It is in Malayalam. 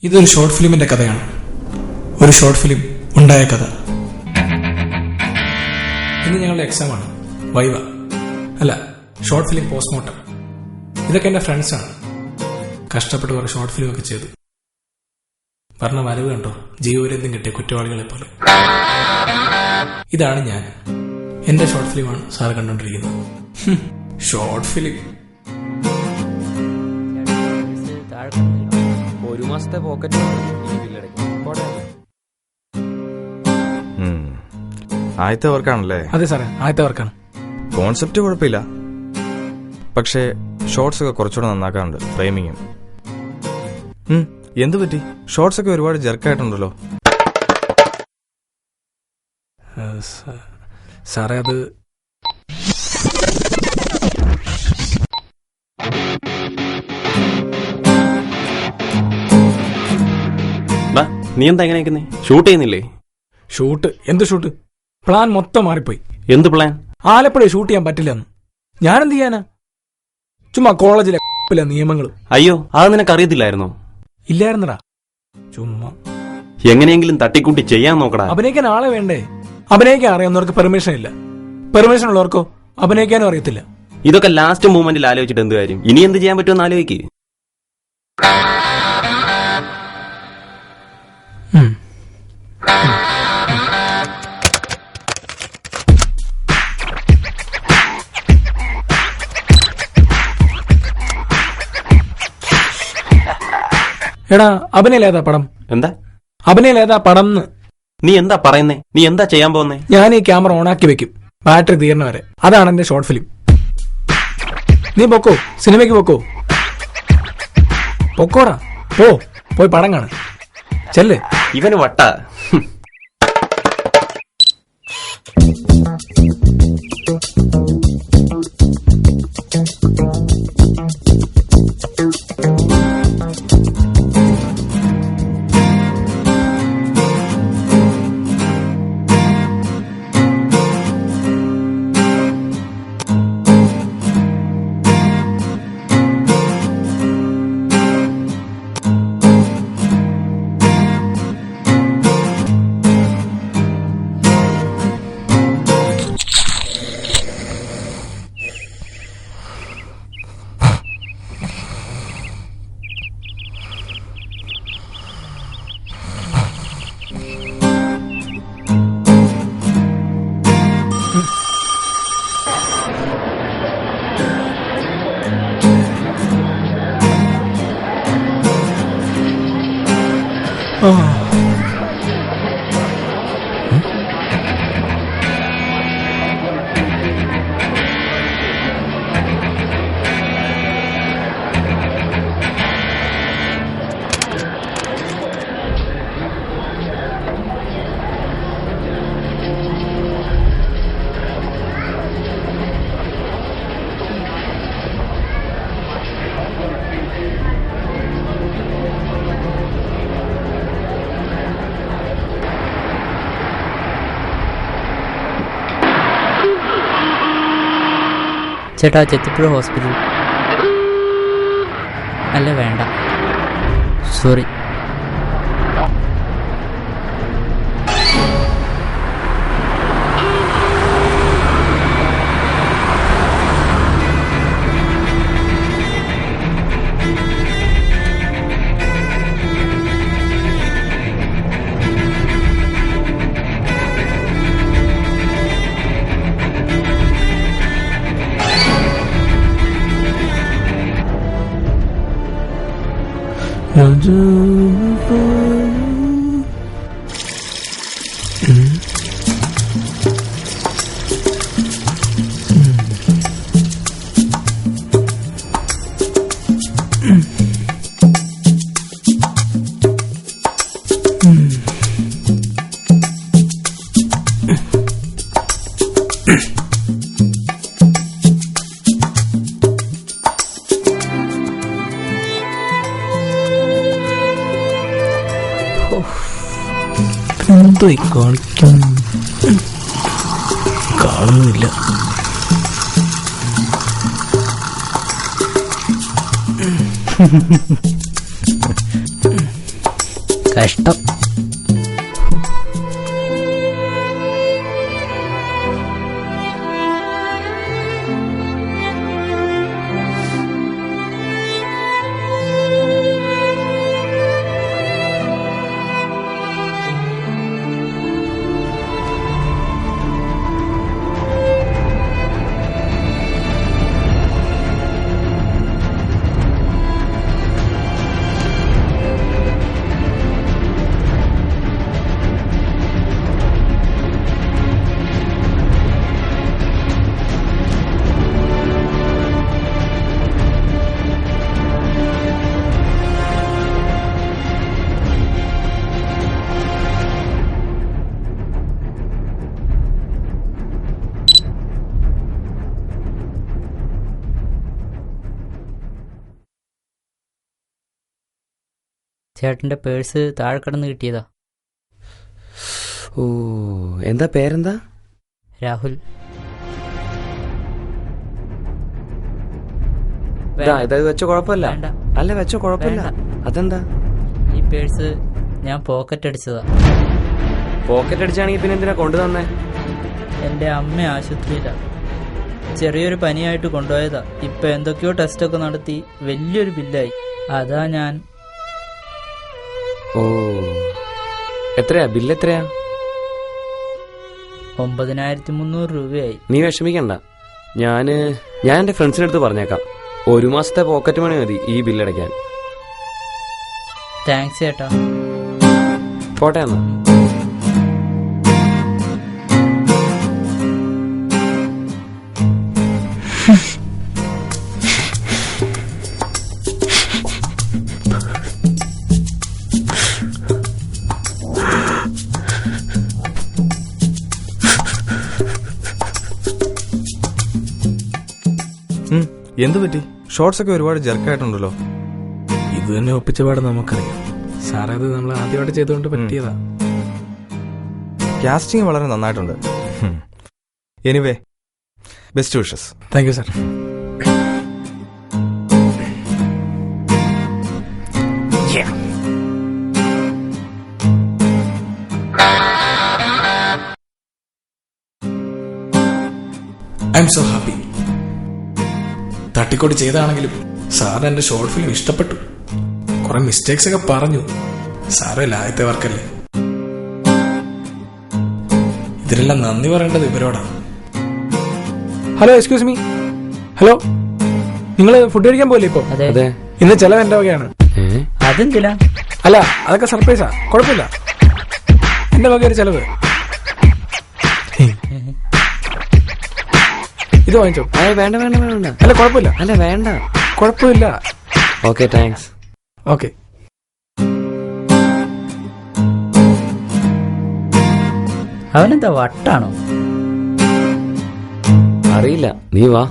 ഇതൊരു ഷോർട്ട് ഫിലിമിന്റെ കഥയാണ്. ഒരു ഷോർട്ട് ഫിലിം ഉണ്ടായ കഥ. ഇന്ന് ഞങ്ങളുടെ എക്സാമാണ്, വൈവ അല്ല ഷോർട്ട് ഫിലിം പോസ്റ്റ്മോർട്ടം. ഇതൊക്കെ എന്റെ ഫ്രണ്ട്സാണ്. കഷ്ടപ്പെട്ട് കുറെ ഷോർട്ട് ഫിലിം ഒക്കെ ചെയ്തു. പറഞ്ഞ വരവ് കണ്ടോ, ജീവപര്യന്തം കിട്ടിയ കുറ്റവാളികളെ പോലെ. ഇതാണ് ഞാൻ. എന്റെ ഷോർട്ട് ഫിലിമാണ് സാർ കണ്ടോണ്ടിരിക്കുന്നത്. ഷോർട്ട് ഫിലിം ഒരു മാസത്തെ പോക്കറ്റ് ആദ്യത്തെ വർക്കാണല്ലേ? അതെ സാറേ, ആദ്യത്തെ വർക്കാണ്. കോൺസെപ്റ്റ് കുഴപ്പമില്ല, പക്ഷേ ഷോർട്സ് ഒക്കെ കുറച്ചുകൂടെ നന്നാക്കാറുണ്ട്. ഫ്രെയിമിങ്ങും. എന്തു പറ്റി? ഷോർട്സ് ഒക്കെ ഒരുപാട് ജെർക്കായിട്ടുണ്ടല്ലോ. സാറേ അത് നീ എന്താ എങ്ങനെ ഷൂട്ട് ചെയ്യുന്നില്ലേ? ഷൂട്ട്? എന്ത് ഷൂട്ട്? പ്ലാൻ മൊത്തം മാറിപ്പോയി. എന്ത് പ്ലാൻ? ആലപ്പുഴ ഷൂട്ട് ചെയ്യാൻ പറ്റില്ലെന്ന്. ഞാനെന്ത് ചെയ്യാനാ? ചുമ്മാ കോളേജിലെ നിയമങ്ങൾ. അയ്യോ, അത് നിനക്ക് അറിയത്തില്ലായിരുന്നോ? ഇല്ലായിരുന്നടാ, ചുമ്മാ എങ്ങനെയെങ്കിലും തട്ടിക്കൂട്ടി ചെയ്യാൻ നോക്കടാ. അഭിനയിക്കാൻ ആളെ വേണ്ടേ? അഭിനയിക്കാൻ അറിയാവുന്നവർക്ക് പെർമിഷൻ ഇല്ല, പെർമിഷൻ ഉള്ളവർക്കോ അഭിനയിക്കാനും അറിയത്തില്ല. ഇതൊക്കെ ലാസ്റ്റ് മൂമെന്റിൽ ആലോചിച്ചിട്ട് എന്ത് കാര്യം? ഇനി എന്ത് ചെയ്യാൻ പറ്റുമെന്ന് ആലോചിക്ക്. എടാ, അഭിനയിലേതാ പടം? എന്താ അഭിനയിലേതാ പടം? നീ എന്താ പറയുന്നേ? നീ എന്താ ചെയ്യാൻ പോകുന്നേ? ഞാൻ ഈ ക്യാമറ ഓണാക്കി വെക്കും, ബാറ്ററി തീർന്ന വരെ. അതാണ് എന്റെ ഷോർട്ട് ഫിലിം. നീ പൊക്കോ, സിനിമയ്ക്ക് പൊക്കോ. പൊക്കോടാ, പോയി പടം കാണാൻ ചെല്ലേ. ഇവന് വട്ട. ചേട്ടാ, ചെത്തിപ്പുഴ ഹോസ്പിറ്റൽ. അല്ല വേണ്ട, സോറി. എന്തോ കാണിക്കും, കാണുന്നില്ല. കഷ്ടം. ചേട്ടൻ്റെ പേഴ്സ് താഴെ കിടന്ന് കിട്ടിയതാ. ഓ, എന്താ പേരെന്താ? രാഹുൽ. ഇത് വെച്ച കുഴപ്പമില്ല. വേണ്ട. അല്ല, വെച്ച കുഴപ്പമില്ല. അതെന്താ? ഈ പേഴ്സ് ഞാൻ പോക്കറ്റ് അടിച്ചതാ. പോക്കറ്റ് അടിച്ചാണെങ്കിൽ പിന്നെ എന്തിനാ കൊണ്ടു തന്നെ? എൻ്റെ അമ്മ ആശുപത്രിയിലാണ്. ചെറിയൊരു പനിയായിട്ട് കൊണ്ടുപോയതാ. ഇപ്പൊ എന്തൊക്കെയോ ടെസ്റ്റൊക്കെ നടത്തി വലിയൊരു ബില്ലായി. അതാ ഞാൻ. ഓ, എത്രയാ ബില്ല്? എത്രയാ? 9300 രൂപയായി. നീ വിഷമിക്കണ്ട. ഞാൻ എൻ്റെ ഫ്രണ്ട്സിൻ്റെ അടുത്ത് പറഞ്ഞേക്കാം. 1 മാസത്തെ പോക്കറ്റ് മണി മതി ഈ ബില്ലടയ്ക്കാൻ. താങ്ക്സ് ചേട്ടാ. പോട്ടെ എന്നാ. എന്തു പറ്റി? ഷോർട്സ് ഒക്കെ ഒരുപാട് ജെർക്കായിട്ടുണ്ടല്ലോ. ഇത് തന്നെ ഒപ്പിച്ച പാട് നമുക്കറിയാം. സാറേ, അത് നമ്മൾ ആദ്യമായിട്ട് ചെയ്തുകൊണ്ട് പറ്റിയതാ. കാസ്റ്റിംഗ് വളരെ നന്നായിട്ടുണ്ട്. Anyway, best wishes. Thank you sir. I am so happy. തട്ടിക്കോട്ട് ചെയ്താണെങ്കിലും സാർ എന്റെ ഷോർട്ട് ഫിലിം ഇഷ്ടപ്പെട്ടു. കുറെ മിസ്റ്റേക്സ് ഒക്കെ പറഞ്ഞു. സാറല്ല ആദ്യത്തെ വർക്കല്ലേ. ഇതിനെല്ലാം നന്ദി പറയേണ്ടത് ഇവരോടാണ്. Hello, excuse me. ഹലോ, നിങ്ങൾ ഫുഡ് കഴിക്കാൻ പോലെ ഇപ്പൊ? അതെ. ഇന്ന് ചെലവ് എന്റെ വകയാണ്. അതെന്തിനാ? അല്ല, അതൊക്കെ സർപ്രൈസാ. കുഴപ്പമില്ല. എന്റെ വക ഒരു ചെലവ്. ഇത് വാങ്ങിച്ചോ. വേണ്ട വേണ്ട വേണ്ട. അല്ല, കുഴപ്പമില്ല. അല്ല, വേണ്ട, കുഴപ്പമില്ല. Okay, thanks. ഓക്കെ. അവനെന്താ വട്ടാണോ? അറിയില്ല, നീ വാ.